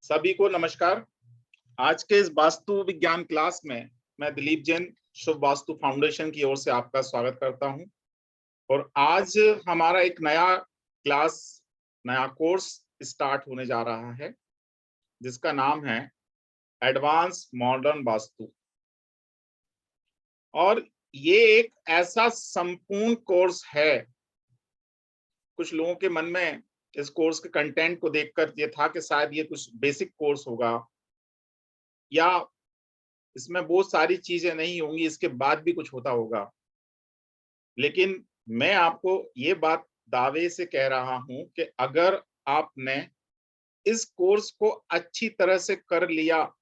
सभी को नमस्कार। आज के इस वास्तु विज्ञान क्लास में मैं दिलीप जैन शुभ वास्तु फाउंडेशन की ओर से आपका स्वागत करता हूं। और आज हमारा एक नया कोर्स स्टार्ट होने जा रहा है जिसका नाम है एडवांस मॉडर्न वास्तु। और ये एक ऐसा संपूर्ण कोर्स है, कुछ लोगों के मन में इस कोर्स के कंटेंट को देखकर ये था कि शायद ये कुछ बेसिक कोर्स होगा या इसमें बहुत सारी चीजें नहीं होंगी, इसके बाद भी कुछ होता होगा। लेकिन मैं आपको ये बात दावे से कह रहा हूं कि अगर आपने इस कोर्स को अच्छी तरह से कर लिया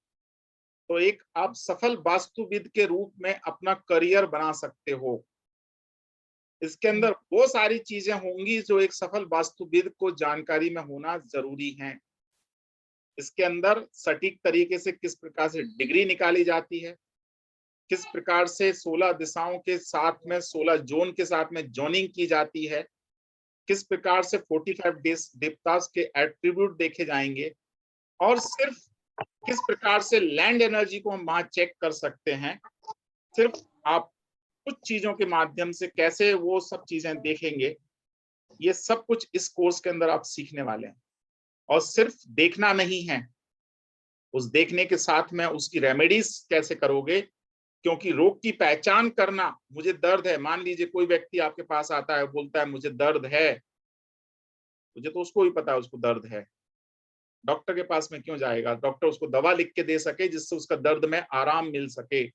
तो एक आप सफल वास्तुविद के रूप में अपना करियर बना सकते हो। इसके अंदर वो सारी चीजें होंगी जो एक सफल वास्तुविद को जानकारी में होना जरूरी है। इसके अंदर सटीक तरीके से किस प्रकार से डिग्री निकाली जाती है, किस प्रकार से 16 दिशाओं के साथ में 16 जोन के साथ में जोनिंग की जाती है, किस प्रकार से 45 देवतास के एट्रीब्यूट देखे जाएंगे और सिर्फ किस प्रकार से लैंड एनर्जी को हम वहां चेक कर सकते हैं। सिर्फ आप कुछ चीजों के माध्यम से कैसे वो सब चीजें देखेंगे, ये सब कुछ इस कोर्स के अंदर आप सीखने वाले हैं। और सिर्फ देखना नहीं है, उस देखने के साथ में उसकी रेमेडीज कैसे करोगे, क्योंकि रोग की पहचान करना, मुझे दर्द है, मान लीजिए कोई व्यक्ति आपके पास आता है बोलता है मुझे दर्द है, मुझे तो उसको ही पता है उसको दर्द है, डॉक्टर के पास में क्यों जाएगा? डॉक्टर उसको दवा लिख के दे सके जिससे उसका दर्द में आराम मिल सके।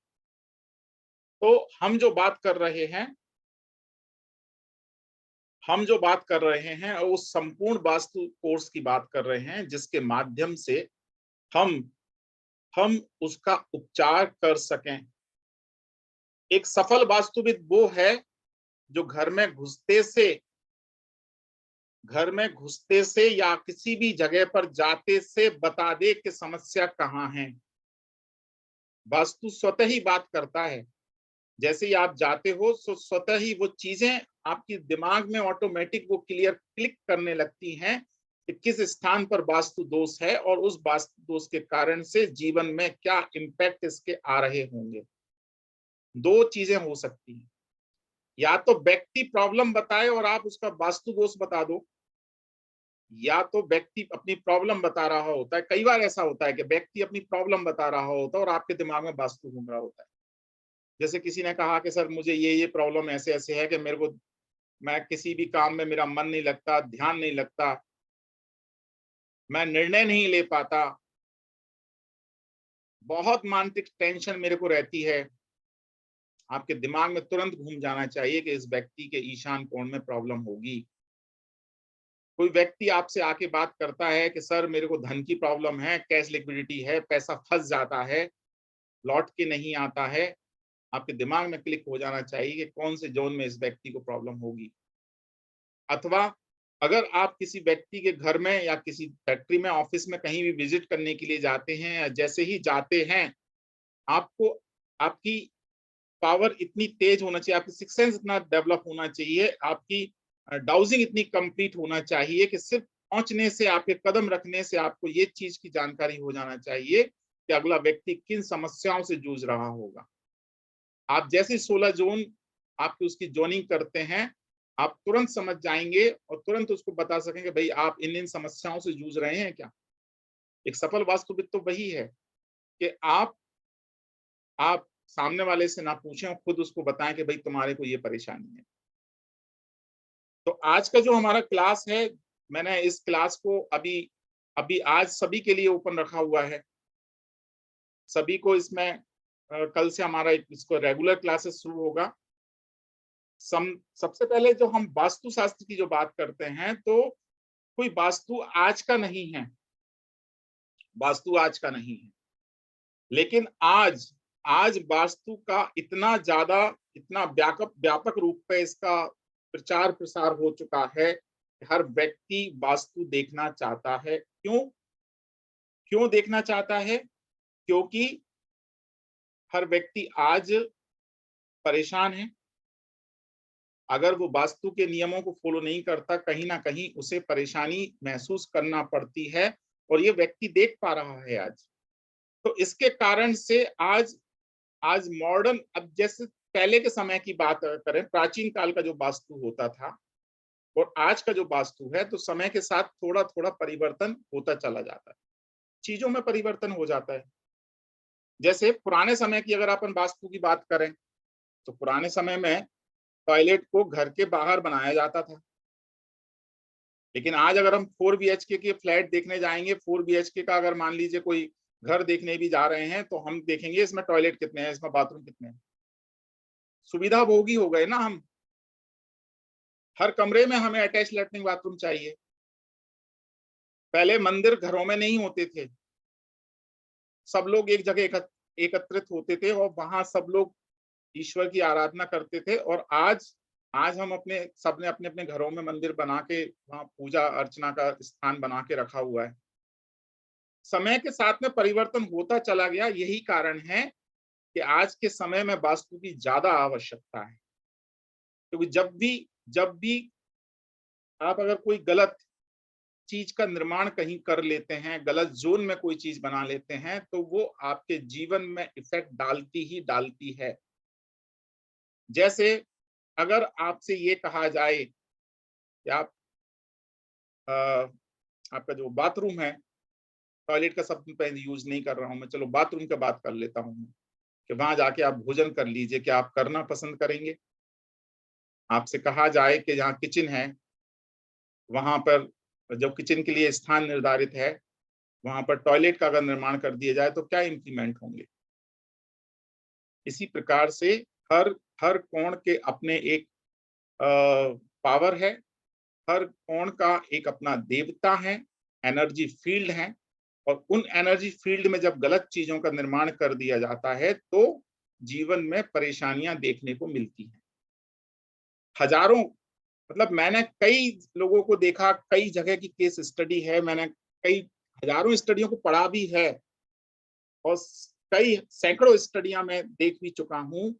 तो हम जो बात कर रहे हैं उस संपूर्ण वास्तु कोर्स की बात कर रहे हैं जिसके माध्यम से हम उसका उपचार कर सकें। एक सफल वास्तुविद वो है जो घर में घुसते से या किसी भी जगह पर जाते से बता दे कि समस्या कहाँ है। वास्तु स्वतः ही बात करता है, जैसे ही आप जाते हो तो स्वतः ही वो चीजें आपकी दिमाग में ऑटोमेटिक वो क्लिक करने लगती हैं कि किस स्थान पर वास्तु दोष है और उस वास्तु दोष के कारण से जीवन में क्या इम्पैक्ट इसके आ रहे होंगे। दो चीजें हो सकती हैं, या तो व्यक्ति प्रॉब्लम बताए और आप उसका वास्तु दोष बता दो, या तो व्यक्ति अपनी प्रॉब्लम बता रहा होता है। कई बार ऐसा होता है कि व्यक्ति अपनी प्रॉब्लम बता रहा होता है और आपके दिमाग में वास्तु घूम रहा होता है। जैसे किसी ने कहा कि सर मुझे ये प्रॉब्लम ऐसे ऐसे है कि मैं किसी भी काम में मेरा मन नहीं लगता, ध्यान नहीं लगता, मैं निर्णय नहीं ले पाता, बहुत मानसिक टेंशन मेरे को रहती है। आपके दिमाग में तुरंत घूम जाना चाहिए कि इस व्यक्ति के ईशान कोण में प्रॉब्लम होगी। कोई व्यक्ति आपसे आके बात करता है कि सर मेरे को धन की प्रॉब्लम है, कैश लिक्विडिटी है, पैसा फंस जाता है, लौट के नहीं आता है, आपके दिमाग में क्लिक हो जाना चाहिए कि कौन से जोन में इस व्यक्ति को प्रॉब्लम होगी। अथवा अगर आप किसी व्यक्ति के घर में या किसी फैक्ट्री में, ऑफिस में कहीं भी विजिट करने के लिए जाते हैं, या जैसे ही जाते हैं आपको आपकी पावर इतनी तेज होना चाहिए, आपकी सिक्स सेंस इतना डेवलप होना चाहिए, आपकी डाउजिंग इतनी कंप्लीट होना चाहिए कि सिर्फ पहुंचने से, आपके कदम रखने से आपको ये चीज की जानकारी हो जाना चाहिए कि अगला व्यक्ति किन समस्याओं से जूझ रहा होगा। आप जैसे 16 जोन आपकी उसकी जोनिंग करते हैं, आप तुरंत समझ जाएंगे और तुरंत उसको बता सकेंगे भाई आप इन समस्याओं से जूझ रहे हैं क्या। एक सफल वास्तुविद तो वही है कि आप सामने वाले से ना पूछें और खुद उसको बताएं कि भाई तुम्हारे को ये परेशानी है। तो आज का जो हमारा क्लास है, मैंने इस क्लास को अभी अभी आज सभी के लिए ओपन रखा हुआ है। सभी को इसमें कल से हमारा इसको रेगुलर क्लासेस शुरू होगा। सबसे पहले जो हम वास्तु शास्त्र की जो बात करते हैं, तो कोई वास्तु आज का नहीं है, वास्तु आज का नहीं है, लेकिन आज वास्तु का इतना ज्यादा, इतना व्यापक रूप पे इसका प्रचार प्रसार हो चुका है कि हर व्यक्ति वास्तु देखना चाहता है। क्यों देखना चाहता है? क्योंकि हर व्यक्ति आज परेशान है। अगर वो वास्तु के नियमों को फॉलो नहीं करता, कहीं ना कहीं उसे परेशानी महसूस करना पड़ती है और ये व्यक्ति देख पा रहा है आज। तो इसके कारण से आज आज मॉडर्न, अब जैसे पहले के समय की बात करें, प्राचीन काल का जो वास्तु होता था और आज का जो वास्तु है, तो समय के साथ थोड़ा थोड़ा परिवर्तन होता चला जाता है, चीजों में परिवर्तन हो जाता है। जैसे पुराने समय की अगर अपन वास्तु की बात करें, तो पुराने समय में टॉयलेट को घर के बाहर बनाया जाता था। लेकिन आज अगर हम 4 बीएचके के फ्लैट देखने जाएंगे, 4 बीएचके का अगर मान लीजिए कोई घर देखने भी जा रहे हैं, तो हम देखेंगे इसमें टॉयलेट कितने हैं, इसमें बाथरूम कितने हैं। सुविधा भोगी हो गए ना हम, हर कमरे में हमें अटैच लैट्रिन बाथरूम चाहिए। पहले मंदिर घरों में नहीं होते थे, सब लोग एक जगह एकत्रित होते थे और वहां सब लोग ईश्वर की आराधना करते थे। और आज आज हम अपने सबने अपने अपने घरों में मंदिर बना के वहां पूजा अर्चना का स्थान बना के रखा हुआ है। समय के साथ में परिवर्तन होता चला गया, यही कारण है कि आज के समय में वास्तु की ज्यादा आवश्यकता है। क्योंकि जब भी आप अगर कोई गलत चीज का निर्माण कहीं कर लेते हैं, गलत जोन में कोई चीज बना लेते हैं, तो वो आपके जीवन में इफेक्ट डालती ही डालती है। जैसे अगर आपसे ये कहा जाए कि आप आपका जो बाथरूम है, टॉयलेट का सब पहले यूज नहीं कर रहा हूं मैं, चलो बाथरूम का बात कर लेता हूं कि वहां जाके आप भोजन कर लीजिए, क्या आप करना पसंद करेंगे? आपसे कहा जाए कि जहाँ किचन है, वहां पर जो किचन के लिए स्थान निर्धारित है, वहां पर टॉयलेट का अगर निर्माण कर दिया जाए तो क्या इंप्लीमेंट होंगे? इसी प्रकार से हर हर कोण के अपने एक पावर है, हर कोण का एक अपना देवता है, एनर्जी फील्ड है। और उन एनर्जी फील्ड में जब गलत चीजों का निर्माण कर दिया जाता है, तो जीवन में परेशानियां देखने को मिलती हैं। हजारों, मतलब मैंने कई लोगों को देखा, कई जगह की केस स्टडी है, मैंने कई हजारों स्टडियों को पढ़ा भी है और कई सैकड़ों स्टडियां मैं देख भी चुका हूं।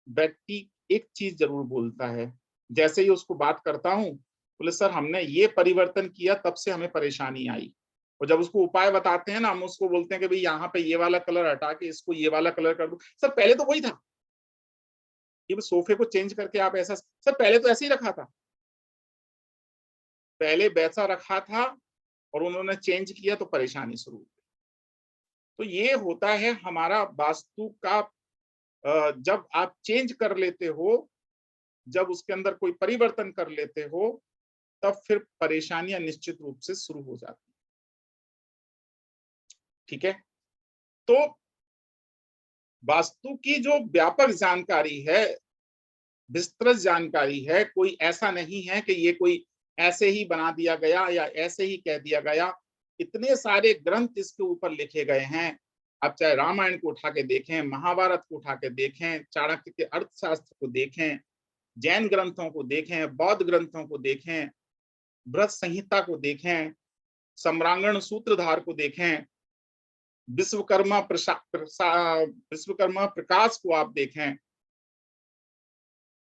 व्यक्ति एक चीज जरूर बोलता है, जैसे ही उसको बात करता हूँ, बोले सर हमने ये परिवर्तन किया तब से हमें परेशानी आई। और जब उसको उपाय बताते हैं ना, हम उसको बोलते हैं कि भाई यहाँ पे ये वाला कलर हटा के इसको ये वाला कलर कर दो। सर पहले तो वही था, ये सोफे को चेंज करके आप ऐसा, सर पहले तो ऐसे ही रखा था, पहले वैसा रखा था और उन्होंने चेंज किया तो परेशानी शुरू हुई। तो ये होता है हमारा वास्तु का, जब आप चेंज कर लेते हो, जब उसके अंदर कोई परिवर्तन कर लेते हो, तब फिर परेशानियां निश्चित रूप से शुरू हो जाती हैं। ठीक है, तो वास्तु की जो व्यापक जानकारी है, विस्तृत जानकारी है, कोई ऐसा नहीं है कि ये कोई ऐसे ही बना दिया गया या ऐसे ही कह दिया गया। इतने सारे ग्रंथ इसके ऊपर लिखे गए हैं। आप चाहे रामायण को उठा के देखें, महाभारत को उठा के देखें, चाणक्य के अर्थशास्त्र को देखें, जैन ग्रंथों को देखें, बौद्ध ग्रंथों को देखें, बृहत संहिता को देखें, सम्रांगण सूत्रधार को देखें, विश्वकर्मा प्रकाश को आप देखें,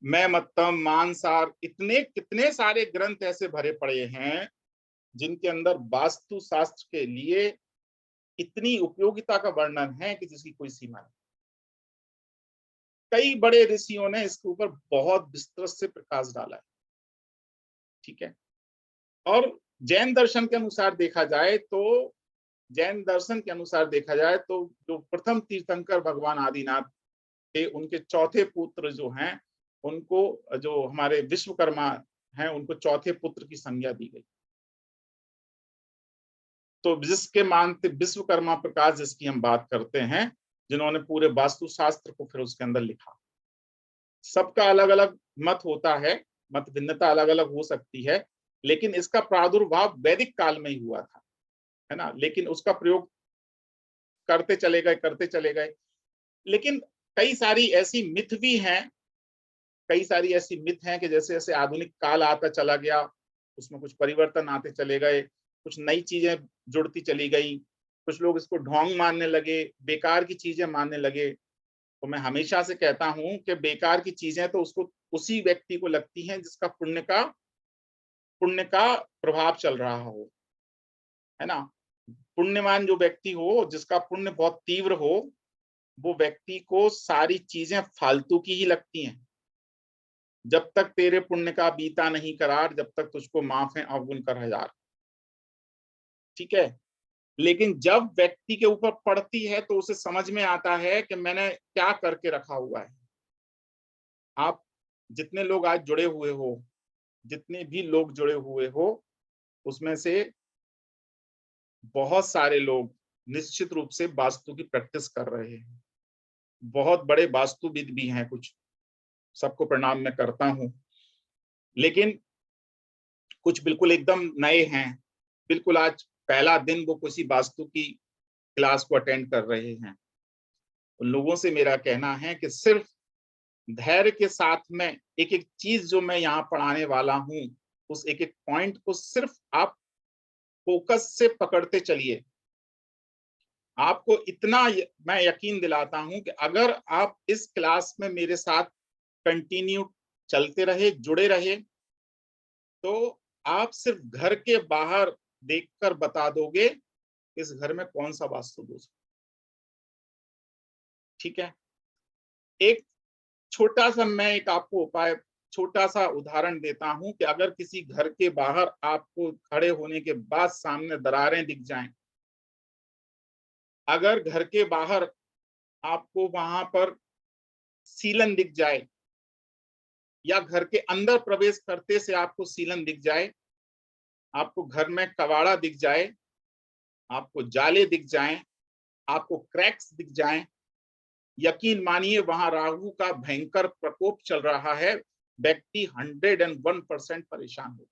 मैं मतम मानसार, इतने कितने सारे ग्रंथ ऐसे भरे पड़े हैं जिनके अंदर वास्तु शास्त्र के लिए इतनी उपयोगिता का वर्णन है कि जिसकी कोई सीमा नहीं। कई बड़े ऋषियों ने इसके ऊपर बहुत विस्तृत से प्रकाश डाला है। ठीक है, और जैन दर्शन के अनुसार देखा जाए तो, जैन दर्शन के अनुसार देखा जाए तो जो प्रथम तीर्थंकर भगवान आदिनाथ थे, उनके चौथे पुत्र जो हैं, उनको जो हमारे विश्वकर्मा हैं, उनको चौथे पुत्र की संज्ञा दी गई। तो जिसके मानते विश्वकर्मा प्रकाश जिसकी हम बात करते हैं, जिन्होंने पूरे वास्तुशास्त्र को फिर उसके अंदर लिखा। सबका अलग अलग मत होता है, मत भिन्नता अलग अलग हो सकती है, लेकिन इसका प्रादुर्भाव वैदिक काल में ही हुआ था, है ना। लेकिन उसका प्रयोग करते चले गए। लेकिन कई सारी ऐसी मिथ भी हैं, कई सारी ऐसी मिथ हैं कि जैसे जैसे आधुनिक काल आता चला गया, उसमें कुछ परिवर्तन आते चले गए, कुछ नई चीजें जुड़ती चली गई, कुछ लोग इसको ढोंग मानने लगे, बेकार की चीजें मानने लगे। तो मैं हमेशा से कहता हूं कि बेकार की चीजें तो उसको उसी व्यक्ति को लगती हैं जिसका पुण्य का प्रभाव चल रहा हो, है ना। पुण्यवान जो व्यक्ति हो, जिसका पुण्य बहुत तीव्र हो, वो व्यक्ति को सारी चीजें फालतू की ही लगती हैं। जब तक तेरे पुण्य का बीता नहीं करार, जब तक तुझको माफ है अवगुण कर हजार। ठीक है। लेकिन जब व्यक्ति के ऊपर पड़ती है तो उसे समझ में आता है कि मैंने क्या करके रखा हुआ है। आप जितने लोग आज जुड़े हुए हो, जितने भी लोग जुड़े हुए हो, उसमें से बहुत सारे लोग निश्चित रूप से वास्तु की प्रैक्टिस कर रहे हैं। बहुत बड़े वास्तुविद भी हैं कुछ, सबको प्रणाम मैं करता हूं। लेकिन कुछ बिल्कुल एकदम नए हैं, बिल्कुल आज पहला दिन वो किसी वास्तु की क्लास को अटेंड कर रहे हैं। उन लोगों से मेरा कहना है कि सिर्फ धैर्य के साथ में एक एक चीज जो मैं यहाँ पढ़ाने वाला हूँ, उस एक एक पॉइंट को सिर्फ आप फोकस से पकड़ते चलिए। आपको इतना मैं यकीन दिलाता हूं कि अगर आप इस क्लास में मेरे साथ कंटिन्यू चलते रहे, जुड़े रहे, तो आप सिर्फ घर के बाहर देखकर बता दोगे इस घर में कौन सा वास्तु दोष। ठीक है। एक छोटा सा मैं एक आपको उपाय, छोटा सा उदाहरण देता हूं कि अगर किसी घर के बाहर आपको खड़े होने के बाद सामने दरारें दिख जाएं, अगर घर के बाहर आपको वहां पर सीलन दिख जाए, या घर के अंदर प्रवेश करते से आपको सीलन दिख जाए, आपको घर में कबाड़ा दिख जाए, आपको जाले दिख जाएं, आपको क्रैक्स दिख जाएं, यकीन मानिए वहां राहु का भयंकर प्रकोप चल रहा है। व्यक्ति 101% परेशान होगा,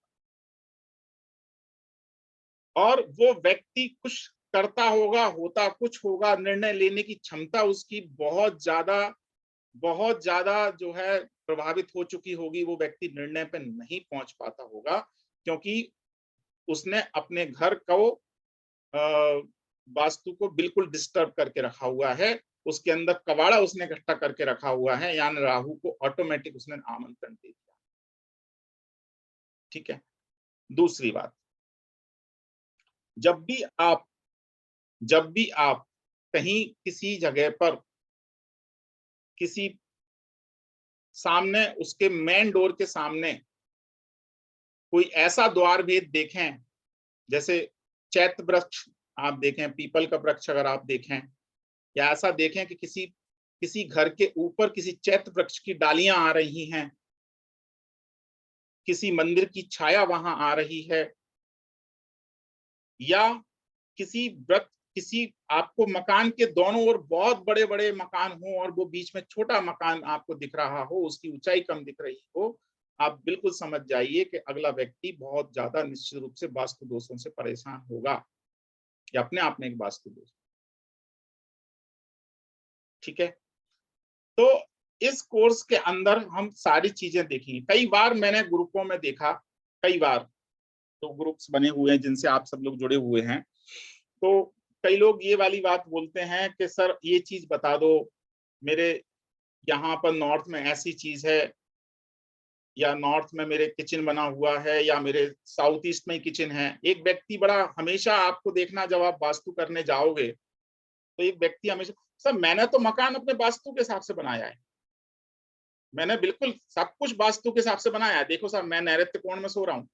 और वो व्यक्ति कुछ करता होगा, होता कुछ होगा, निर्णय लेने की क्षमता उसकी बहुत ज्यादा जो है प्रभावित हो चुकी होगी। वो व्यक्ति निर्णय पे नहीं पहुंच पाता होगा, क्योंकि उसने अपने घर को वास्तु को बिल्कुल डिस्टर्ब करके रखा हुआ है। उसके अंदर कबाड़ा उसने इकट्ठा करके रखा हुआ है, यानी राहु को ऑटोमेटिक उसने आमंत्रण दे दिया। ठीक है। दूसरी बात, जब भी आप कहीं किसी जगह पर किसी सामने, उसके मेन डोर के सामने कोई ऐसा द्वार भेद देखें, जैसे चैत्र वृक्ष आप देखें, पीपल का वृक्ष अगर आप देखें, या ऐसा देखें कि किसी घर के ऊपर किसी चैत्र वृक्ष की डालियां आ रही हैं, किसी मंदिर की छाया वहां आ रही है, या किसी आपको मकान के दोनों ओर बहुत बड़े बड़े मकान हो और वो बीच में छोटा मकान आपको दिख रहा हो, उसकी ऊंचाई कम दिख रही हो, आप बिल्कुल समझ जाइए कि अगला व्यक्ति बहुत ज्यादा निश्चित रूप से वास्तु दोषों से परेशान होगा, या अपने आप में एक वास्तु दोष। ठीक है। तो इस कोर्स के अंदर हम सारी चीजें देखेंगे। कई बार मैंने ग्रुपों में देखा, कई बार तो ग्रुप्स बने हुए हैं जिनसे आप सब लोग जुड़े हुए हैं, तो कई लोग ये वाली बात बोलते हैं कि सर ये चीज बता दो, मेरे यहाँ पर नॉर्थ में ऐसी चीज है, या नॉर्थ में मेरे किचन बना हुआ है, या मेरे साउथ ईस्ट में किचन है। एक व्यक्ति बड़ा, हमेशा आपको देखना जब आप वास्तु करने जाओगे तो एक व्यक्ति हमेशा, सर मैंने तो मकान अपने वास्तु के हिसाब से बनाया है, मैंने बिल्कुल सब कुछ वास्तु के हिसाब से बनाया है। देखो सर मैं नैऋत्य कोण में सो रहा हूँ।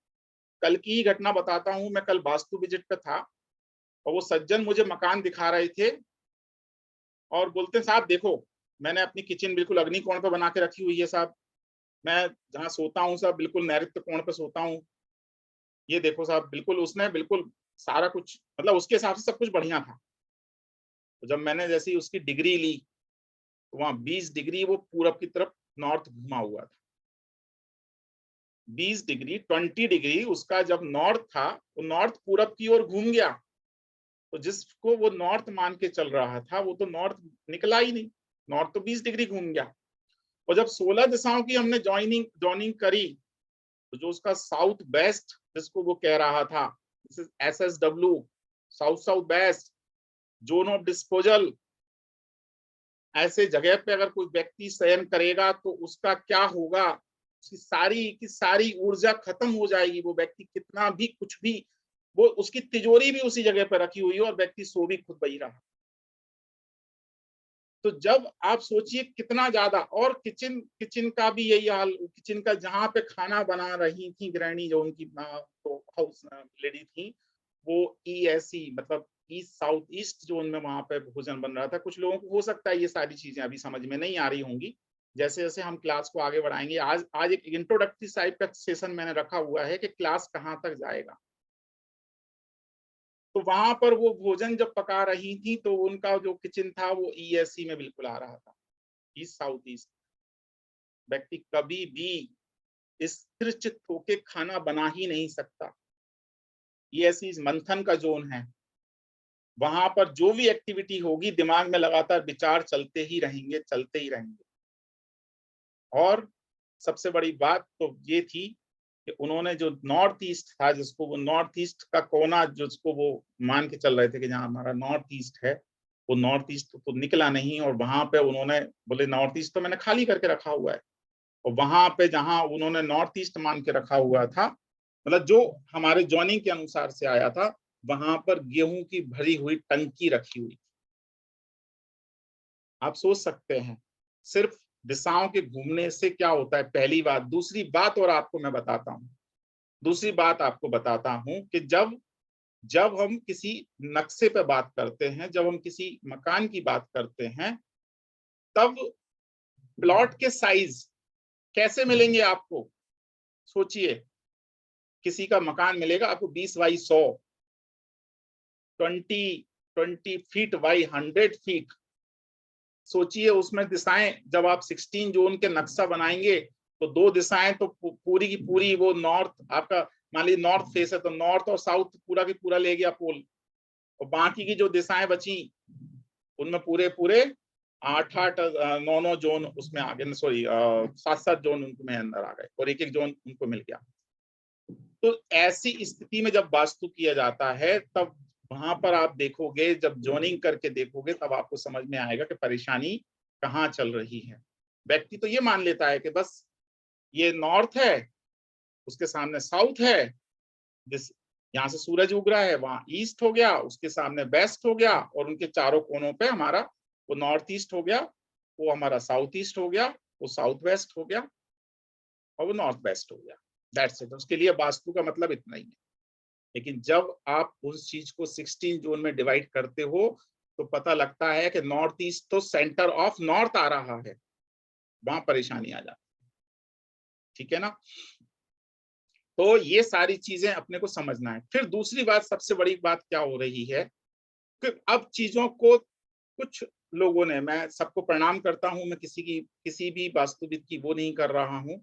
कल की ही घटना बताता हूँ, मैं कल वास्तु विजिट पे था और वो सज्जन मुझे मकान दिखा रहे थे और बोलते साहब देखो मैंने अपनी किचन बिल्कुल अग्नि कोण पे बना के रखी हुई है साहब, मैं जहाँ सोता हूँ साहब बिल्कुल नैऋत्य कोण पे सोता हूँ, ये देखो साहब। बिल्कुल उसने बिल्कुल सारा कुछ, मतलब उसके हिसाब से सब कुछ बढ़िया था। तो जब मैंने जैसे ही उसकी डिग्री ली तो वहां 20 डिग्री वो पूरब की तरफ नॉर्थ घुमा हुआ था। 20 डिग्री 20 डिग्री उसका जब नॉर्थ था, वो नॉर्थ पूरब की ओर घूम गया। तो जिसको वो नॉर्थ मान के चल रहा था वो तो नॉर्थ निकला ही नहीं, नॉर्थ तो 20 डिग्री घूम गया। और जब 16 दिशाओं की हमने जॉइनिंग करी, तो जो उसका साउथ वेस्ट जिसको वो कह रहा था, SSW, south south west, zone of disposal, ऐसे जगह पे अगर कोई व्यक्ति शयन करेगा तो उसका क्या होगा, उसकी सारी की सारी ऊर्जा खत्म हो जाएगी। वो व्यक्ति कितना भी कुछ भी वो उसकी तिजोरी भी उसी जगह पर रखी हुई है और व्यक्ति सो भी खुद वही रहा। तो जब आप सोचिए कितना ज्यादा, और किचन किचन का भी यही हाल, किचन का जहां पे खाना बना रही थी गृहिणी, जो उनकी तो हाउस लेडी थी, वो ईएसई मतलब ईस्ट साउथ ईस्ट जोन में वहां पे भोजन बन रहा था। कुछ लोगों को हो सकता है ये सारी चीजें अभी समझ में नहीं आ रही होंगी, जैसे जैसे हम क्लास को आगे बढ़ाएंगे। आज आज एक इंट्रोडक्टरी टाइप का सेशन मैंने रखा हुआ है कि क्लास कहाँ तक जाएगा। तो वहां पर वो भोजन जब पका रही थी तो उनका जो किचन था वो ईएससी में बिल्कुल आ रहा था, ईस्ट साउथ ईस्ट। व्यक्ति कभी भी स्थिर चित्त होके खाना बना ही नहीं सकता। ईएससी मंथन का जोन है, वहां पर जो भी एक्टिविटी होगी दिमाग में लगातार विचार चलते ही रहेंगे, चलते ही रहेंगे। और सबसे बड़ी बात तो ये थी कि उन्होंने जो नॉर्थ ईस्ट था, जिसको वो नॉर्थ ईस्ट का कोना, जिसको वो मान के चल रहे थे कि जहाँ हमारा नॉर्थ ईस्ट है, वो नॉर्थ ईस्ट तो निकला नहीं। और वहां पे उन्होंने बोले नॉर्थ ईस्ट तो मैंने खाली करके रखा हुआ है। और वहां पे जहां उन्होंने नॉर्थ ईस्ट मान के रखा हुआ था, मतलब जो हमारे जॉइनिंग के अनुसार से आया था, वहां पर गेहूं की भरी हुई टंकी रखी हुई। आप सोच सकते हैं सिर्फ दिशाओं के घूमने से क्या होता है, पहली बात। दूसरी बात और आपको मैं बताता हूँ, दूसरी बात आपको बताता हूं कि जब जब हम किसी नक्शे पे बात करते हैं, जब हम किसी मकान की बात करते हैं, तब प्लॉट के साइज कैसे मिलेंगे आपको। सोचिए, किसी का मकान मिलेगा आपको 20 बाई 100, 20 फीट बाई 100 फीट। सोचिए उसमें दिशाएं, जब आप 16 जोन के नक्शा बनाएंगे तो दो दिशाएं तो पूरी की पूरी, वो नॉर्थ आपका मान लीजिए नॉर्थ फेस है तो नॉर्थ और साउथ पूरा की पूरा ले गया पोल, और बाकी की जो दिशाएं बची उनमें पूरे पूरे 8 8 9 9 जोन उसमें आ गए, सॉरी 7 7 जोन उनमें अंदर आ गए और एक एक जोन उनको मिल गया। तो ऐसी स्थिति में जब वास्तु किया जाता है, तब वहां पर आप देखोगे, जब जोनिंग करके देखोगे तब आपको समझ में आएगा कि परेशानी कहाँ चल रही है। व्यक्ति तो ये मान लेता है कि बस ये नॉर्थ है, उसके सामने साउथ है, जिस यहाँ से सूरज उग रहा है वहां ईस्ट हो गया, उसके सामने वेस्ट हो गया, और उनके चारों कोनों पे हमारा वो नॉर्थ ईस्ट हो गया, वो हमारा साउथ ईस्ट हो गया, वो साउथ वेस्ट हो गया, और वो नॉर्थ वेस्ट हो गया। That's it. उसके लिए वास्तु का मतलब इतना ही है। लेकिन जब आप उस चीज को 16 जोन में डिवाइड करते हो तो पता लगता है कि नॉर्थ ईस्ट तो सेंटर ऑफ नॉर्थ आ रहा है, वहां परेशानी आ जाती है। ठीक है ना। तो ये सारी चीजें अपने को समझना है। फिर दूसरी बात, सबसे बड़ी बात क्या हो रही है कि अब चीजों को कुछ लोगों ने, मैं सबको प्रणाम करता हूं, मैं किसी भी वास्तुविद की वो नहीं कर रहा हूं,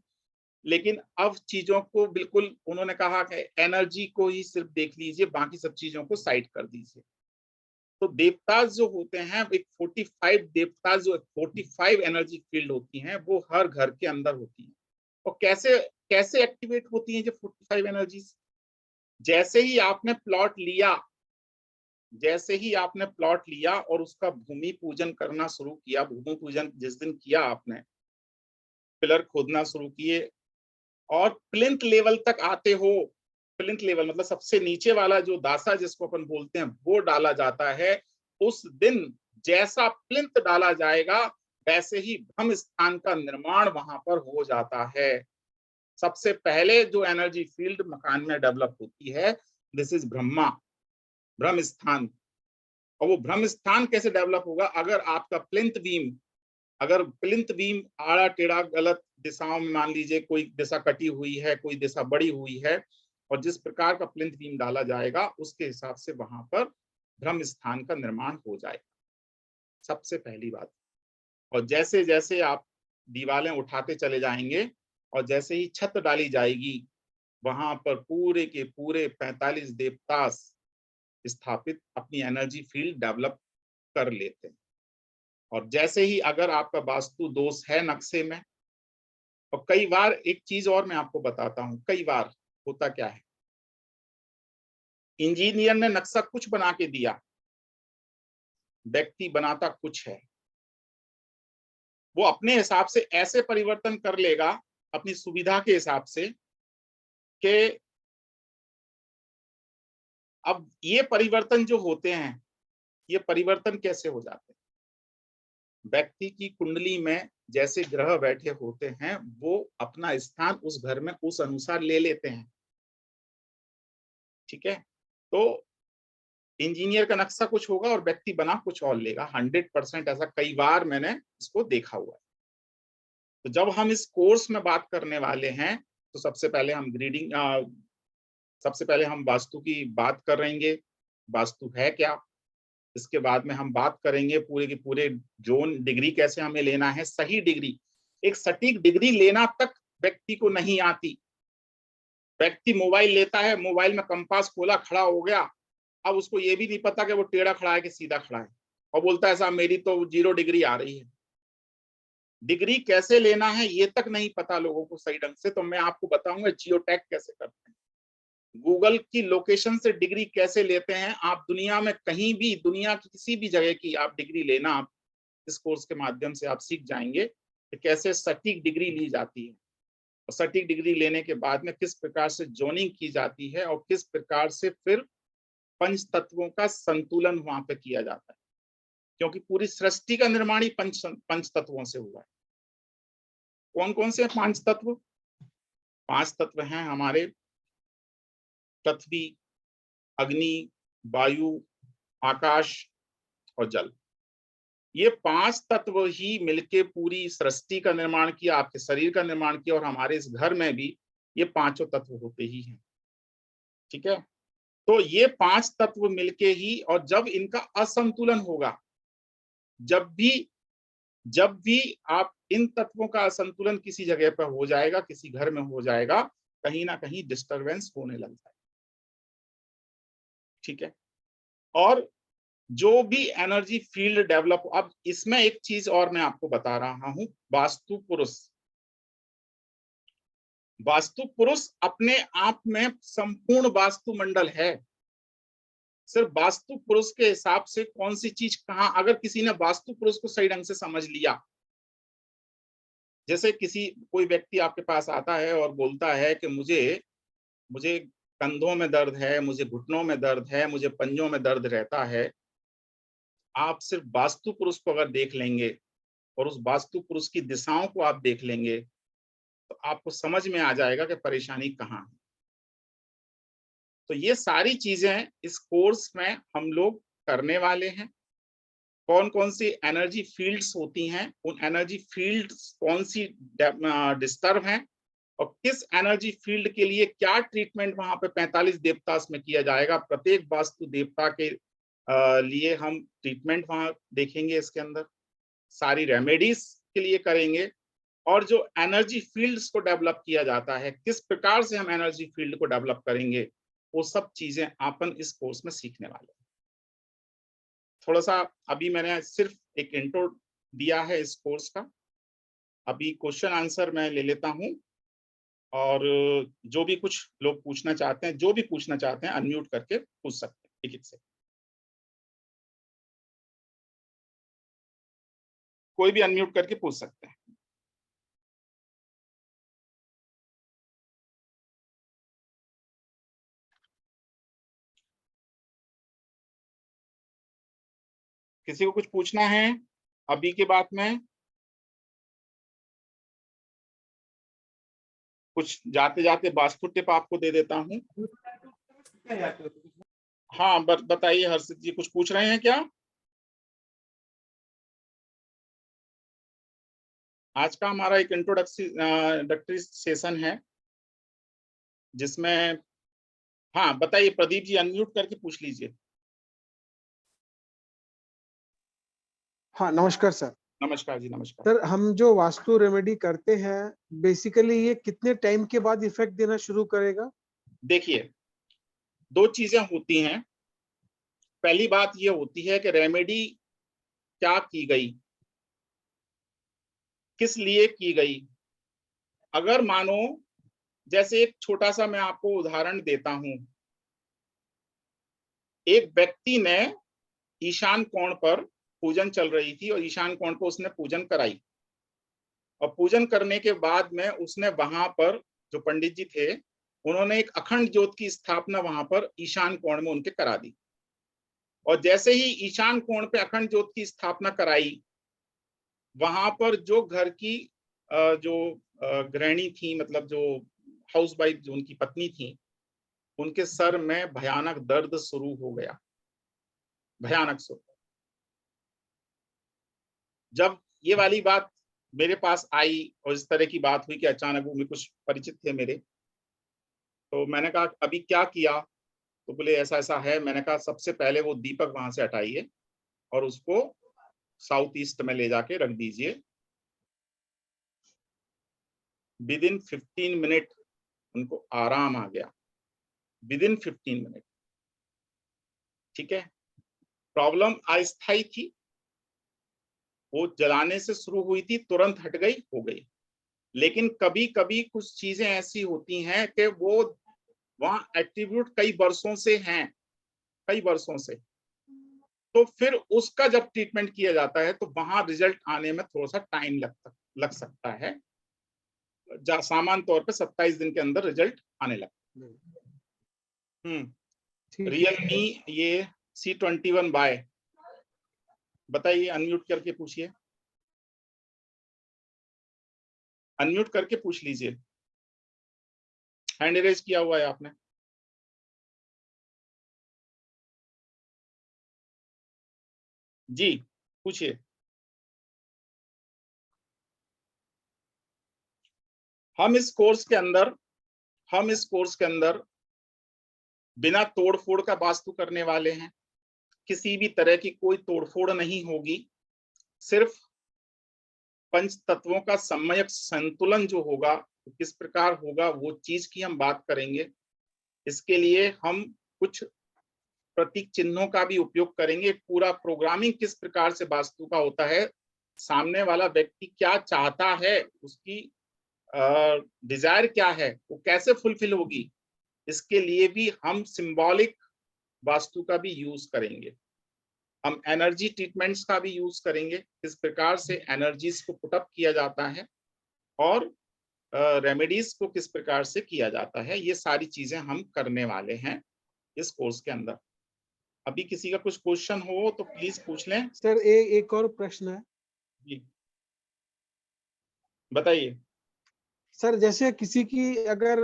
लेकिन अब चीजों को बिल्कुल उन्होंने कहा कि एनर्जी को ही सिर्फ देख लीजिए, बाकी सब चीजों को साइड कर दीजिए। तो देवताज जो होते हैं, एक 45 देवताज, जो 45 एनर्जी फील्ड होती हैं, वो हर घर के अंदर होती हैं। और कैसे कैसे एक्टिवेट होती हैं जो 45 एनर्जीज। जैसे ही आपने प्लॉट लिया, जैसे ही आपने प्लॉट लिया और उसका भूमि पूजन करना शुरू किया, भूमि पूजन जिस दिन किया आपने, पिलर खोदना शुरू किए और प्लिंथ लेवल तक आते हो। प्लिंथ लेवल मतलब सबसे नीचे वाला जो दासा जिसको अपन बोलते हैं, वो डाला जाता है। उस दिन जैसा प्लिंथ डाला जाएगा, वैसे ही ब्रह्म स्थान का निर्माण वहां पर हो जाता है। सबसे पहले जो एनर्जी फील्ड मकान में डेवलप होती है, दिस इज ब्रह्मा, ब्रह्म स्थान। और वो ब्रह्म स्थान कैसे डेवलप होगा, अगर आपका प्लिंथ बीम, अगर प्लिंथ बीम आड़ा टेढ़ा गलत दिशाओं में, मान लीजिए कोई दिशा कटी हुई है, कोई दिशा बड़ी हुई है, और जिस प्रकार का प्लिंथ बीम डाला जाएगा उसके हिसाब से वहां पर ब्रह्म स्थान का निर्माण हो जाएगा, सबसे पहली बात। और जैसे जैसे आप दीवारें उठाते चले जाएंगे और जैसे ही छत डाली जाएगी, वहां पर पूरे के पूरे 45 देवता स्थापित अपनी एनर्जी फील्ड डेवलप कर लेते हैं। और जैसे ही अगर आपका वास्तु दोष है नक्शे में, और कई बार एक चीज और मैं आपको बताता हूं, कई बार होता क्या है, इंजीनियर ने नक्शा कुछ बना के दिया, व्यक्ति बनाता कुछ है। वो अपने हिसाब से ऐसे परिवर्तन कर लेगा अपनी सुविधा के हिसाब से कि अब ये परिवर्तन जो होते हैं, ये परिवर्तन कैसे हो जाते हैं? व्यक्ति की कुंडली में जैसे ग्रह बैठे होते हैं, वो अपना स्थान उस घर में उस अनुसार ले लेते हैं। ठीक है? तो इंजीनियर का नक्शा कुछ होगा और व्यक्ति बना कुछ और लेगा। 100% ऐसा कई बार मैंने इसको देखा हुआ है। तो जब हम इस कोर्स में बात करने वाले हैं, तो सबसे पहले हम वास्तु की बात करेंगे। वास्तु है क्या? इसके बाद में हम बात करेंगे पूरे के पूरे जोन, डिग्री कैसे हमें लेना है, सही डिग्री, एक सटीक डिग्री लेना तक व्यक्ति को नहीं आती। व्यक्ति मोबाइल लेता है, मोबाइल में कंपास खोला, खड़ा हो गया, अब उसको ये भी नहीं पता कि वो टेढ़ा खड़ा है कि सीधा खड़ा है, और बोलता है साहब मेरी तो 0 डिग्री आ रही है। डिग्री कैसे लेना है ये तक नहीं पता लोगों को सही ढंग से। तो मैं आपको बताऊंगा जियो टैग कैसे करते हैं, गूगल की लोकेशन से डिग्री कैसे लेते हैं। आप दुनिया में कहीं भी, दुनिया की किसी भी जगह की आप डिग्री लेना, आप इस कोर्स के माध्यम से आप सीख जाएंगे कि कैसे सटीक डिग्री ली जाती है, और सटीक डिग्री लेने के बाद में किस प्रकार से जोनिंग की जाती है, और किस प्रकार से फिर पंच तत्वों का संतुलन वहां पे किया जाता है, क्योंकि पूरी सृष्टि का निर्माण ही पंच तत्वों से हुआ है। कौन कौन से 5 तत्व? 5 तत्व हैं हमारे: पृथ्वी, अग्नि, वायु, आकाश और जल। ये 5 तत्व ही मिलके पूरी सृष्टि का निर्माण किया, आपके शरीर का निर्माण किया, और हमारे इस घर में भी ये 5 तत्व होते ही हैं। ठीक है? तो ये 5 तत्व मिलके ही, और जब इनका असंतुलन होगा, जब भी आप इन तत्वों का असंतुलन किसी जगह पर हो जाएगा, किसी घर में हो जाएगा, कहीं ना कहीं डिस्टरबेंस होने लग जाएगा। ठीक है? और जो भी एनर्जी फील्ड डेवलप, अब इसमें एक चीज और मैं आपको बता रहा हूं, वास्तु पुरुष। वास्तु पुरुष अपने आप में संपूर्ण वास्तु मंडल है। सिर्फ वास्तु पुरुष के हिसाब से कौन सी चीज कहां, अगर किसी ने वास्तु पुरुष को सही ढंग से समझ लिया, जैसे कोई व्यक्ति आपके पास आता है और बोलता है कि मुझे कंधों में दर्द है, मुझे घुटनों में दर्द है, मुझे पंजों में दर्द रहता है। आप सिर्फ वास्तु पुरुष को अगर देख लेंगे और उस वास्तु पुरुष की दिशाओं को आप देख लेंगे, तो आपको समझ में आ जाएगा कि परेशानी कहाँ है। तो ये सारी चीजें इस कोर्स में हम लोग करने वाले हैं। कौन कौन सी एनर्जी फील्ड्स होती हैं, उन एनर्जी फील्ड्स कौन सी डिस्टर्ब हैं, और किस एनर्जी फील्ड के लिए क्या ट्रीटमेंट वहां पे 45 देवतास में किया जाएगा। प्रत्येक वास्तु देवता के लिए हम ट्रीटमेंट वहां देखेंगे, इसके अंदर सारी रेमेडीज के लिए करेंगे, और जो एनर्जी फील्ड्स को डेवलप किया जाता है, किस प्रकार से हम एनर्जी फील्ड को डेवलप करेंगे, वो सब चीजें अपन इस कोर्स में सीखने वाले हैं। थोड़ा सा अभी मैंने सिर्फ एक इंट्रो दिया है इस कोर्स का। अभी क्वेश्चन आंसर मैं ले लेता हूं, और जो भी कुछ लोग पूछना चाहते हैं, जो भी पूछना चाहते हैं, अनम्यूट करके पूछ सकते हैं एक एक से। कोई भी अनम्यूट करके पूछ सकते हैं। किसी को कुछ पूछना है अभी के बाद में? कुछ जाते जाते वास्तु टिप आपको दे देता हूँ। हाँ, बताइए हर्षित जी, कुछ पूछ रहे हैं क्या? आज का हमारा एक इंट्रोडक्टरी सेशन है, जिसमें, हाँ बताइए प्रदीप जी, अनम्यूट करके पूछ लीजिए। हाँ, नमस्कार सर। नमस्कार जी, नमस्कार। सर, हम जो वास्तु रेमेडी करते हैं, बेसिकली ये कितने टाइम के बाद इफेक्ट देना शुरू करेगा? देखिए, 2 चीजें होती हैं। पहली बात ये होती है कि रेमेडी क्या की गई, किस लिए की गई। अगर मानो, जैसे एक छोटा सा मैं आपको उदाहरण देता हूं, एक व्यक्ति ने ईशान कोण पर पूजन चल रही थी, और ईशान कोण पर उसने पूजन कराई, और पूजन करने के बाद में उसने वहां पर जो पंडित जी थे, उन्होंने एक अखंड ज्योत की स्थापना वहां पर ईशान कोण में उनके करा दी। और जैसे ही ईशान कोण पे अखंड ज्योत की स्थापना कराई, वहां पर जो घर की जो गृहिणी थी, मतलब जो हाउस वाइफ, जो उनकी पत्नी थी, उनके सर में भयानक दर्द शुरू हो गया, भयानक सुर। जब ये वाली बात मेरे पास आई और इस तरह की बात हुई कि अचानक, वो कुछ परिचित थे मेरे, तो मैंने कहा अभी क्या किया? तो बोले ऐसा ऐसा है। मैंने कहा सबसे पहले वो दीपक वहां से हटाइए और उसको साउथ ईस्ट में ले जाके रख दीजिए। विद इन 15 मिनट उनको आराम आ गया, विद इन 15 मिनट। ठीक है, प्रॉब्लम अस्थायी थी, वो जलाने से शुरू हुई थी, तुरंत हट गई, हो गई। लेकिन कभी कभी कुछ चीजें ऐसी होती हैं कि वो वहां एट्रीब्यूट कई वर्षों से हैं, कई वर्षों से, तो फिर उसका जब ट्रीटमेंट किया जाता है तो वहां रिजल्ट आने में थोड़ा सा टाइम लग सकता है। सामान्य तौर पे 27 दिन के अंदर रिजल्ट आने लगता है। ठीक है। रियलमी ये C21 बताइए, अनम्यूट करके पूछिए, अनम्यूट करके पूछ लीजिए, हैंड रेज किया हुआ है आपने। जी पूछिए। हम इस कोर्स के अंदर बिना तोड़फोड़ का वास्तु करने वाले हैं। किसी भी तरह की कोई तोड़फोड़ नहीं होगी। सिर्फ पंच तत्वों का सम्यक संतुलन जो होगा, किस प्रकार होगा, वो चीज की हम बात करेंगे। इसके लिए हम कुछ प्रतीक चिन्हों का भी उपयोग करेंगे। पूरा प्रोग्रामिंग किस प्रकार से वास्तु का होता है, सामने वाला व्यक्ति क्या चाहता है, उसकी डिजायर क्या है, वो कैसे फुलफिल होगी, इसके लिए भी हम सिंबॉलिक वास्तु का भी यूज करेंगे। हम एनर्जी ट्रीटमेंट्स का भी यूज करेंगे, किस प्रकार से एनर्जीज को पुटअप किया जाता है और रेमेडीज को किस प्रकार से किया जाता है। ये सारी चीजें हम करने वाले हैं इस कोर्स के अंदर। अभी किसी का कुछ क्वेश्चन हो तो प्लीज पूछ लें। सर एक और प्रश्न है जी बताइए। सर। जैसे किसी की अगर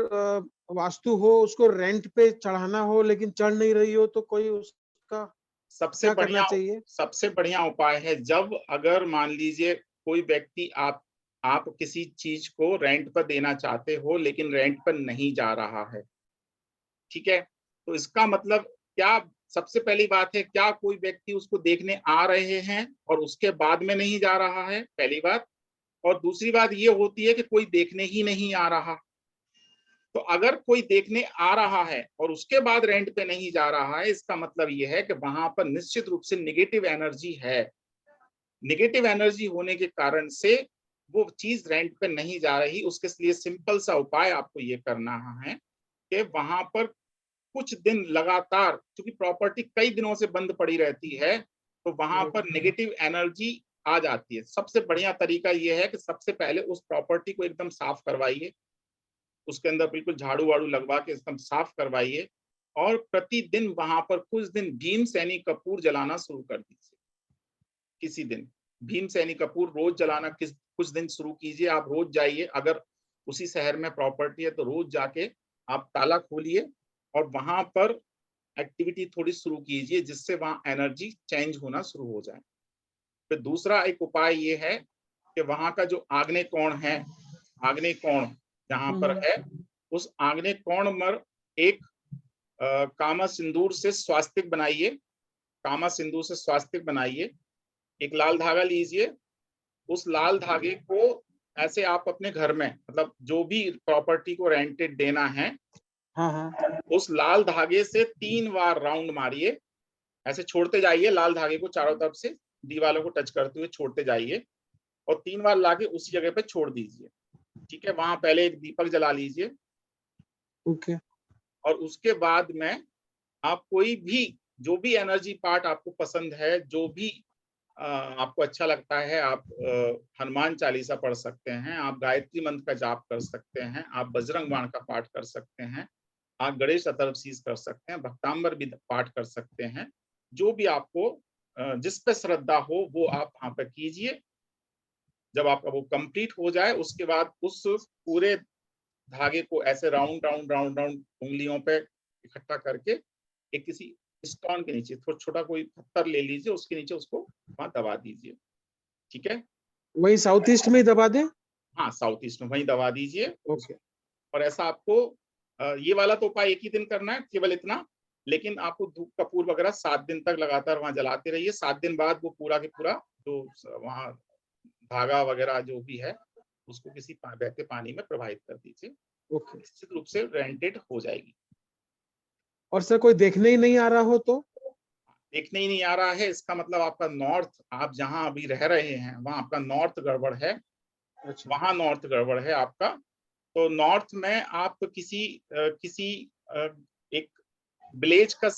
वास्तु हो, उसको रेंट पे चढ़ाना हो लेकिन चढ़ नहीं रही हो, तो कोई उसका सबसे क्या करना बढ़िया चाहिए? सबसे बढ़िया उपाय है, जब अगर मान लीजिए कोई व्यक्ति आप किसी चीज को रेंट पर देना चाहते हो लेकिन रेंट पर नहीं जा रहा है, ठीक है, तो इसका मतलब क्या, सबसे पहली बात है, क्या कोई व्यक्ति उसको देखने आ रहे हैं और उसके बाद में नहीं जा रहा है, पहली बात। और दूसरी बात ये होती है कि कोई देखने ही नहीं आ रहा। तो अगर कोई देखने आ रहा है और उसके बाद रेंट पे नहीं जा रहा है, इसका मतलब ये है कि वहां पर निश्चित रूप से निगेटिव एनर्जी है। निगेटिव एनर्जी होने के कारण से वो चीज रेंट पे नहीं जा रही। उसके लिए सिंपल सा उपाय आपको ये करना है कि वहां पर कुछ दिन लगातार, क्योंकि प्रॉपर्टी कई दिनों से बंद पड़ी रहती है, तो वहां पर नेगेटिव एनर्जी आ जाती है। सबसे बढ़िया तरीका यह है कि सबसे पहले उस प्रॉपर्टी को एकदम साफ करवाइए, उसके अंदर बिल्कुल झाड़ू वाड़ू लगवा के एकदम साफ करवाइए और प्रतिदिन वहां पर कुछ दिन भीम सैनी कपूर जलाना शुरू कर दीजिए। किसी दिन भीम सैनी कपूर रोज जलाना कुछ दिन शुरू कीजिए। आप रोज जाइए, अगर उसी शहर में प्रॉपर्टी है तो रोज जाके आप ताला खोलिए और वहां पर एक्टिविटी थोड़ी शुरू कीजिए, जिससे वहां एनर्जी चेंज होना शुरू हो जाए। फिर दूसरा एक उपाय ये है कि वहां का जो आग्नेय कोण है, आग्नेय कोण जहां पर है, उस आग्नेय कोण पर एक कामा सिंदूर से स्वास्तिक बनाइए। कामा सिंदूर से स्वास्तिक बनाइए। एक लाल धागा लीजिए, उस लाल धागे को ऐसे आप अपने घर में, मतलब जो भी प्रॉपर्टी को रेंटेड देना है, हाँ हाँ। उस लाल धागे से 3 बार राउंड मारिए। ऐसे छोड़ते जाइए लाल धागे को, चारों तरफ से दीवालों को टच करते हुए छोड़ते जाइए और 3 बार लाके उसी जगह पे छोड़ दीजिए। ठीक है, वहां पहले एक दीपक जला लीजिए। ओके। और उसके बाद में आप कोई भी, जो भी एनर्जी पार्ट आपको पसंद है, जो भी आपको अच्छा लगता है, आप हनुमान चालीसा पढ़ सकते हैं, आप गायत्री मंत्र का जाप कर सकते हैं, आप बजरंग बाण का पाठ कर सकते हैं, आप गणेश अथर्वशीष कर सकते हैं, भक्तांबर भी पाठ कर सकते हैं। जो भी आपको जिस पे श्रद्धा हो वो आप वहां पर कीजिए। जब आपका वो कंप्लीट हो जाए उसके बाद उस पूरे धागे को ऐसे राउंड राउंड राउंड राउंड उंगलियों पे इकट्ठा करके एक किसी स्टोन के नीचे थोड़ा छोटा कोई पत्थर ले लीजिए, उसके नीचे उसको वहां दबा दीजिए। ठीक है, वही साउथ ईस्ट में ही दबा दें? हाँ साउथ ईस्ट में वहीं दबा दीजिए। ओके। और ऐसा आपको ये वाला तो उपाय एक ही दिन करना है, केवल इतना। लेकिन आपको धूप कपूर वगैरह 7 दिन तक लगातार वहां जलाते रहिए। 7 दिन बाद वो पूरा के पूरा जो वहां धागा वगैरह जो भी है उसको किसी बहते पानी में प्रवाहित कर दीजिए। ओके। निश्चित रूप से रेंटेड हो जाएगी। और सर कोई देखने ही नहीं आ रहा हो तो? देखने ही नहीं आ रहा है, इसका मतलब आपका नॉर्थ, आप जहां अभी रह रहे हैं वहां आपका नॉर्थ गड़बड़ है। अच्छा। वहां नॉर्थ गड़बड़ है आपका। तो नॉर्थ में आप किसी एक विलेज का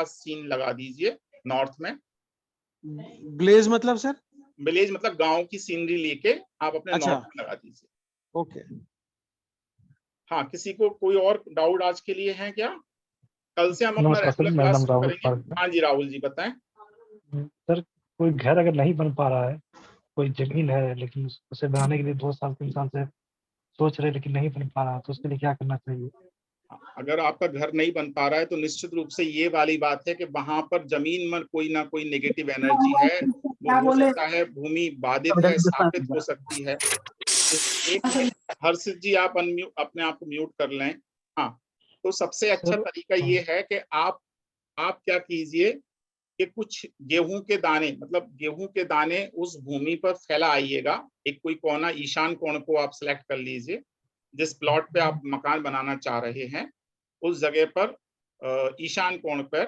सीन लगा दीजिए नॉर्थ में। ग्लेज मतलब सर? विलेज मतलब गांव की सीनरी लेके आप अपने अच्छा। नॉर्थ में लगा दीजिए। ओके। हाँ, किसी को कोई और डाउट आज के लिए है क्या? कल से हम अपना नमस्कार सर, रेगुलर मेरा क्लास नाम शुरू राहुल करेंगे। पाल है। हाँ जी राहुल जी बताएं। सर कोई घर अगर नहीं बन पा रहा है, कोई जमीन है लेकिन उसे बनाने के लिए 2 साल 3 साल से सोच रहे लेकिन नहीं बन पा रहा, तो उसके लिए क्या करना चाहिए? अगर आपका घर नहीं बन पा रहा है तो निश्चित रूप से ये वाली बात है कि वहां पर जमीन में कोई ना कोई नेगेटिव एनर्जी है। वो हो सकता है भूमि बाधित है, स्थापित हो सकती है। एक मिनट, हर्षित जी आप अपने आप को म्यूट कर लें। हाँ, तो सबसे अच्छा सर तरीका ये है कि आप क्या कीजिए कि कुछ गेहूं के दाने, मतलब गेहूं के दाने उस भूमि पर फैला आइएगा। एक कोई कोना, ईशान कोण को आप सिलेक्ट कर लीजिए। जिस प्लॉट पे आप मकान बनाना चाह रहे हैं उस जगह पर ईशान कोण पर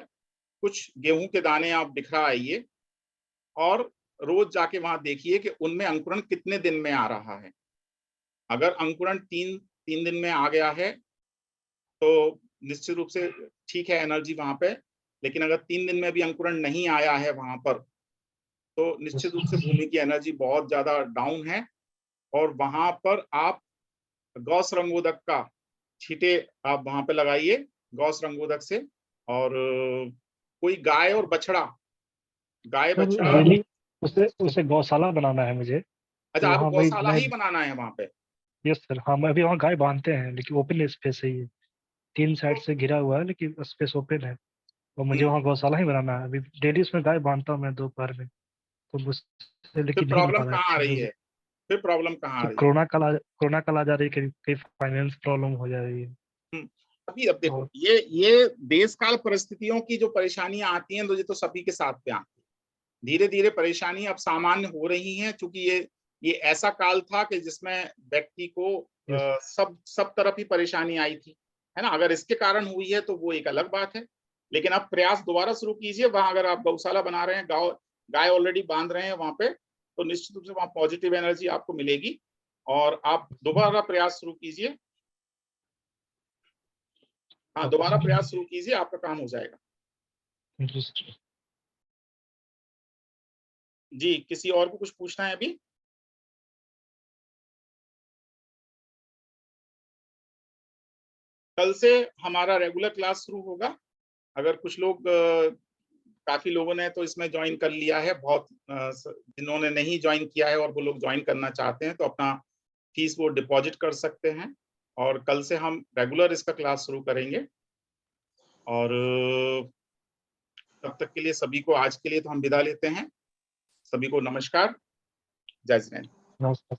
कुछ गेहूं के दाने आप बिखरा आइए और रोज जाके वहां देखिए कि उनमें अंकुरण कितने दिन में आ रहा है। अगर अंकुरण तीन दिन में आ गया है तो निश्चित रूप से ठीक है, एनर्जी वहां पे। लेकिन अगर 3 दिन में भी अंकुरण नहीं आया है वहां पर तो निश्चित रूप से भूमि की एनर्जी बहुत ज्यादा डाउन है। और वहां पर आप गौस रंगोदक का छींटे आप वहां पे लगाइए गौस रंगोदक से। और कोई गाय और बछड़ा, गाय सर बछड़ा। रियली उसे उसे गौशाला बनाना है मुझे, अच्छा, तो आप हाँ भाई गौशाला मैं, ही बनाना है वहां पे? यस सर, हाँ मैं अभी वहाँ गाय बांधते हैं लेकिन ओपन स्पेस है ये, 3 साइड से घिरा हुआ है लेकिन स्पेस ओपन है। और मुझे हम्म, वहाँ गौशाला ही बनाना है। अभी डेली उसमें गाय बांधता हूँ मैं दोपहर में, तो मुझसे फिर लेकिन नहीं हो प्रॉब्लम पा रहा है कहाँ आ अच्छे रही से। है? फिर प्रॉब्लम कहाँ आ तो रही है? कोरोना काल आ जा रही है, कहीं कहीं फाइनेंस प्रॉब्लम हो जा रही है। हम्म, अभी अब देखो और ये देश काल परिस्थितियों की जो परेशानियां आती हैं तो ये तो सभी के साथ पे आती है। धीरे धीरे परेशानी अब सामान्य हो रही हैं, क्योंकि ये ऐसा काल था कि जिसमें व्यक्ति को यस सब तरफ ही परेशानी आई थी, है ना। अगर इसके कारण हुई है तो वो एक अलग बात है। लेकिन अब प्रयास दोबारा शुरू कीजिए। वहां अगर आप गौशाला बना रहे हैं, गाय ऑलरेडी बांध रहे हैं वहां पे, तो निश्चित रूप से वहां पॉजिटिव एनर्जी आपको मिलेगी। और आप दोबारा प्रयास शुरू कीजिए। हाँ, दोबारा प्रयास शुरू कीजिए, आपका काम हो जाएगा। जी, किसी और को कुछ पूछना है अभी? कल से हमारा रेगुलर क्लास शुरू होगा। अगर कुछ लोग काफी लोगों ने तो इसमें ज्वाइन कर लिया है, बहुत जिन्होंने नहीं ज्वाइन किया है और वो लोग ज्वाइन करना चाहते हैं तो अपना फीस वो डिपॉजिट कर सकते हैं। और कल से हम रेगुलर इसका क्लास शुरू करेंगे। और तब तक के लिए सभी को, आज के लिए तो हम विदा लेते हैं। सभी को नमस्कार, जय श्री राम। नमस्कार।